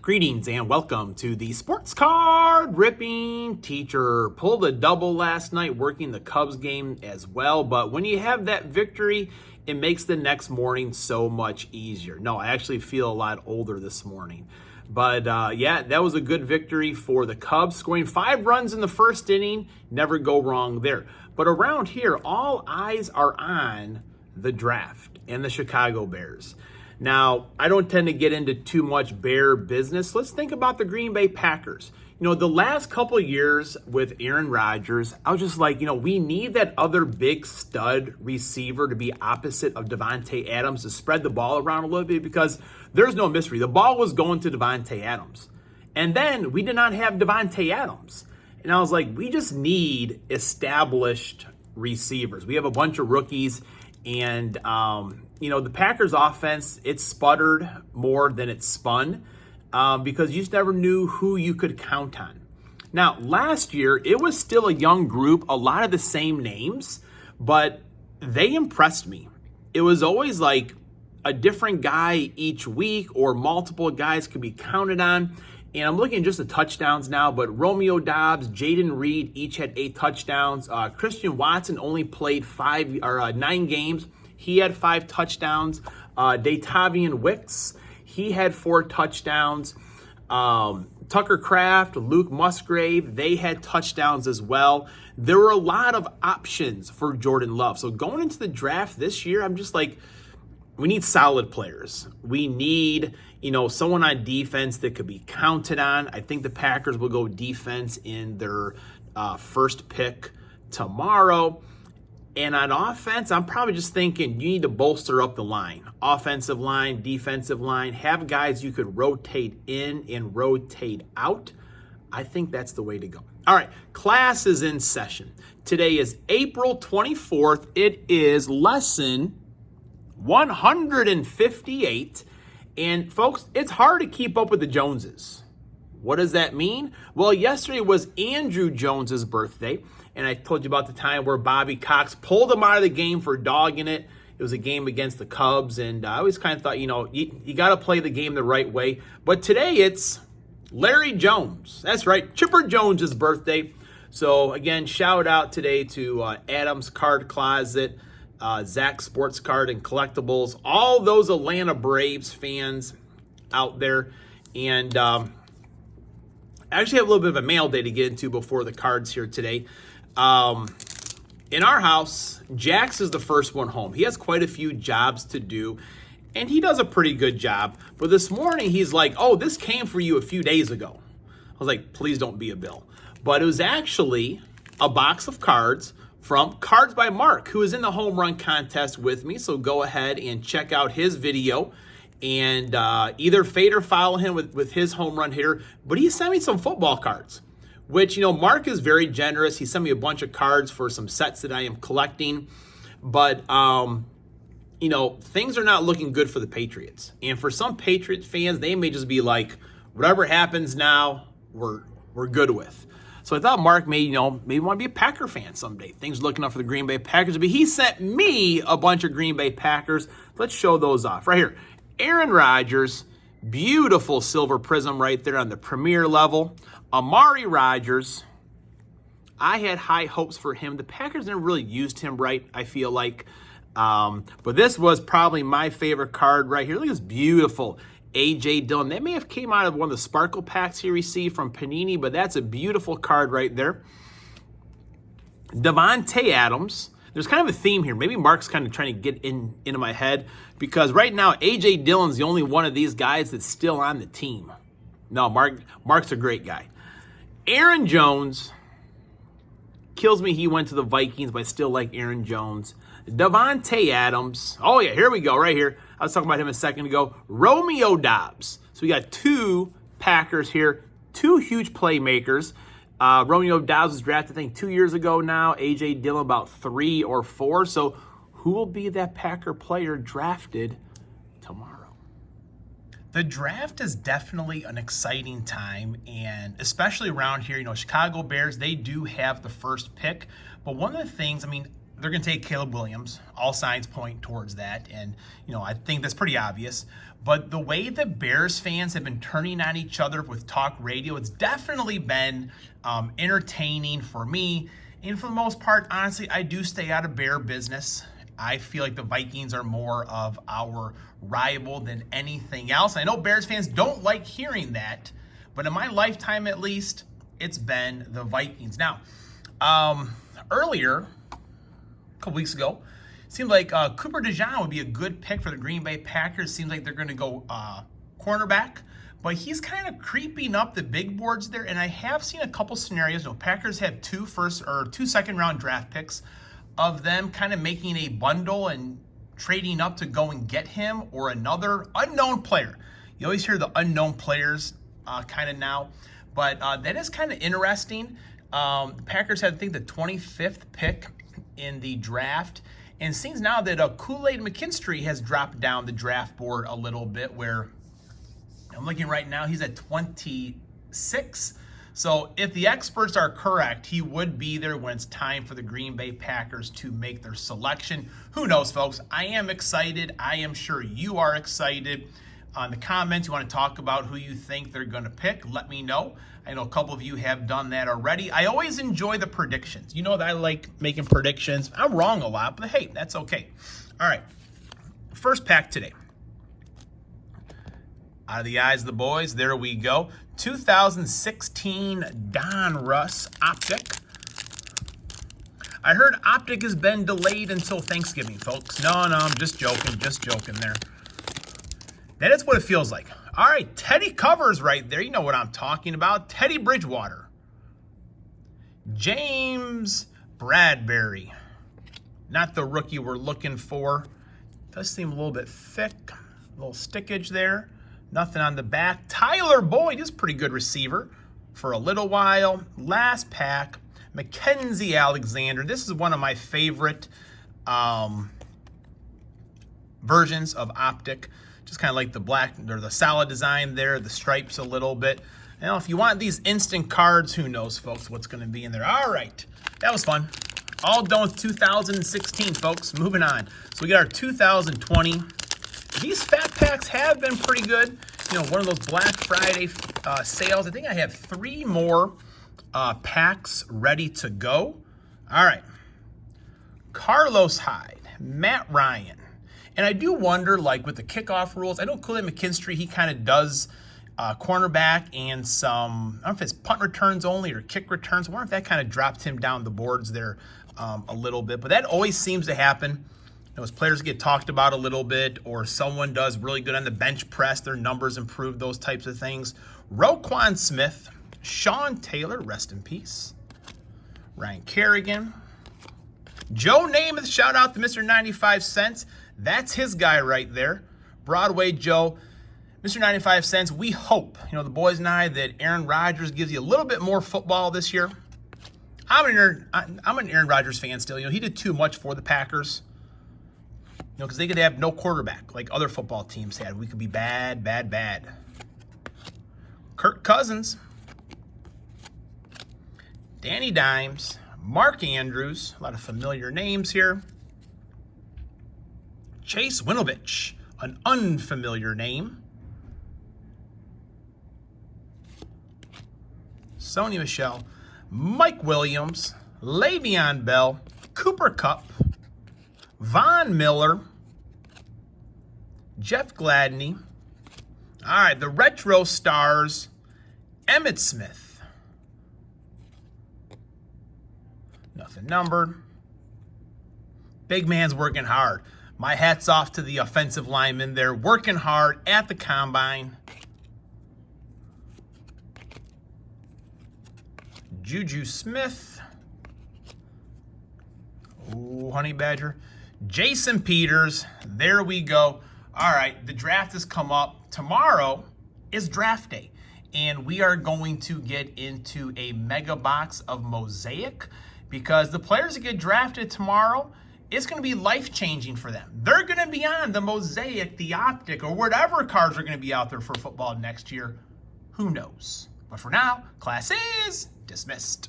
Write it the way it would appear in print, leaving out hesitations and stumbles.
Greetings and welcome to the Sports Card Ripping Teacher. Pulled a double last night working the Cubs game as well, but when you have that victory, it makes the next morning so much easier. No, I actually feel a lot older this morning. But yeah, that was a good victory for the Cubs, scoring 5 runs in the first inning. Never go wrong there. But around here, all eyes are on the draft and the Chicago Bears. Now, I don't tend to get into too much Bear business. Let's think about the Green Bay Packers. You know, the last couple of years with Aaron Rodgers, I was just like, we need that other big stud receiver to be opposite of Davante Adams to spread the ball around a little bit, because there's no mystery. The ball was going to Davante Adams. And then we did not have Davante Adams. And I was like, we just need established receivers. We have a bunch of rookies, and the Packers offense, it sputtered more than it spun because you just never knew who you could count on. Now, last year, it was still a young group, a lot of the same names, but they impressed me. It was always like a different guy each week, or multiple guys could be counted on. And I'm looking at just the touchdowns now, but Romeo Doubs, Jaden Reed each had 8 touchdowns. Christian Watson only played 9 games. He had 5 touchdowns. Datavian Wicks, he had 4 touchdowns. Tucker Kraft, Luke Musgrave, they had touchdowns as well. There were a lot of options for Jordan Love. So going into the draft this year, I'm just like, we need solid players. We need, someone on defense that could be counted on. I think the Packers will go defense in their first pick tomorrow. And on offense, I'm probably just thinking you need to bolster up the line. Offensive line, defensive line, have guys you could rotate in and rotate out. I think that's the way to go. All right, class is in session. Today is April 24th. It is lesson 158. And folks, it's hard to keep up with the Joneses. What does that mean? Well, yesterday was Andrew Jones's birthday, and I told you about the time where Bobby Cox pulled him out of the game for dogging it. It was a game against the Cubs, and I always kind of thought, you got to play the game the right way. But today it's Larry Jones. That's right, Chipper Jones's birthday. So again, shout out today to Adam's Card Closet, Zach Sports Card and Collectibles, all those Atlanta Braves fans out there. And I actually have a little bit of a mail day to get into before the cards here today. In our house, Jax is the first one home. He has quite a few jobs to do, and he does a pretty good job. But this morning, he's like, oh, this came for you a few days ago. I was like, please don't be a bill. But it was actually a box of cards from Cards by Mark, who is in the home run contest with me. So go ahead and check out his video and either fade or follow him with his home run hitter. But he sent me some football cards, which, Mark is very generous. He sent me a bunch of cards for some sets that I am collecting. But, things are not looking good for the Patriots. And for some Patriots fans, they may just be like, whatever happens now, we're good with. So I thought Mark maybe want to be a Packer fan someday. Things are looking up for the Green Bay Packers. But he sent me a bunch of Green Bay Packers. Let's show those off right here. Aaron Rodgers, beautiful silver prism right there on the premier level. Amari Rodgers, I had high hopes for him. The Packers never really used him right, I feel like. But this was probably my favorite card right here. Look at this beautiful A.J. Dillon. That may have came out of one of the Sparkle packs he received from Panini, but that's a beautiful card right there. Davante Adams. There's kind of a theme here. Maybe Mark's kind of trying to get into my head, because right now A.J. Dillon's the only one of these guys that's still on the team. No, Mark's a great guy. Aaron Jones, kills me he went to the Vikings, but I still like Aaron Jones. Davante Adams. Oh, yeah, here we go, right here. I was talking about him a second ago. Romeo Doubs. So we got 2 Packers here, 2 huge playmakers. Romeo Doubs was drafted, I think, 2 years ago now. A.J. Dillon about 3 or 4. So who will be that Packer player drafted tomorrow? The draft is definitely an exciting time, and especially around here, Chicago Bears, they do have the first pick. But one of the things, they're going to take Caleb Williams. All signs point towards that. And, I think that's pretty obvious. But the way the Bears fans have been turning on each other with talk radio, it's definitely been entertaining for me. And for the most part, honestly, I do stay out of Bear business. I feel like the Vikings are more of our rival than anything else. I know Bears fans don't like hearing that, but in my lifetime at least, it's been the Vikings. Now, earlier, a couple weeks ago, it seemed like Cooper DeJean would be a good pick for the Green Bay Packers. Seems like they're going to go cornerback, but he's kind of creeping up the big boards there. And I have seen a couple scenarios. Packers have two second-round draft picks of them kind of making a bundle and trading up to go and get him or another unknown player. You always hear the unknown players kind of now, but that is kind of interesting. The Packers had, I think, the 25th pick in the draft, and it seems now that Kool-Aid McKinstry has dropped down the draft board a little bit, where I'm looking right now, he's at 26. So if the experts are correct, he would be there when it's time for the Green Bay Packers to make their selection. Who knows, folks? I am excited. I am sure you are excited. On the comments, you want to talk about who you think they're going to pick, let me know. I know a couple of you have done that already. I always enjoy the predictions. You know that I like making predictions. I'm wrong a lot, but hey, that's okay. All right, first pack today. Out of the eyes of the boys, there we go. 2016 Donruss Optic. I heard Optic has been delayed until Thanksgiving, folks. No, I'm just joking there. That is what it feels like. All right, Teddy Covers right there. You know what I'm talking about. Teddy Bridgewater. James Bradbury. Not the rookie we're looking for. Does seem a little bit thick. A little stickage there. Nothing on the back. Tyler Boyd is a pretty good receiver for a little while. Last pack, Mackenzie Alexander. This is one of my favorite versions of Optic. Just kind of like the black or the solid design there, the stripes a little bit. Now, if you want these instant cards, who knows, folks, what's going to be in there. All right, that was fun. All done with 2016, folks. Moving on. So we got our 2020. These fat packs have been pretty good. One of those Black Friday sales. I think I have 3 more packs ready to go. All right. Carlos Hyde, Matt Ryan. And I do wonder, like with the kickoff rules, I know Kool-Aid McKinstry, he kind of does cornerback and some, I don't know if it's punt returns only or kick returns. I wonder if that kind of dropped him down the boards there a little bit. But that always seems to happen. As players get talked about a little bit, or someone does really good on the bench press, their numbers improve, those types of things. Roquan Smith, Sean Taylor, rest in peace. Ryan Kerrigan. Joe Namath, shout out to Mr. 95 Cents. That's his guy right there. Broadway Joe, Mr. 95 Cents. We hope, the boys and I, that Aaron Rodgers gives you a little bit more football this year. I'm an Aaron Rodgers fan still. He did too much for the Packers. Because they could have no quarterback like other football teams had. We could be bad. Kirk Cousins. Danny Dimes. Mark Andrews. A lot of familiar names here. Chase Winovich. An unfamiliar name. Sony Michel. Mike Williams. Le'Veon Bell. Cooper Kupp. Von Miller, Jeff Gladney. All right, the Retro Stars, Emmitt Smith. Nothing numbered. Big man's working hard. My hat's off to the offensive linemen. They're working hard at the combine. Juju Smith. Ooh, Honey Badger. Jason Peters, there we go. All right, the draft has come up. Tomorrow is draft day, and we are going to get into a mega box of Mosaic because the players that get drafted tomorrow, it's going to be life-changing for them. They're going to be on the Mosaic, the Optic, or whatever cards are going to be out there for football next year. Who knows? But for now, class is dismissed.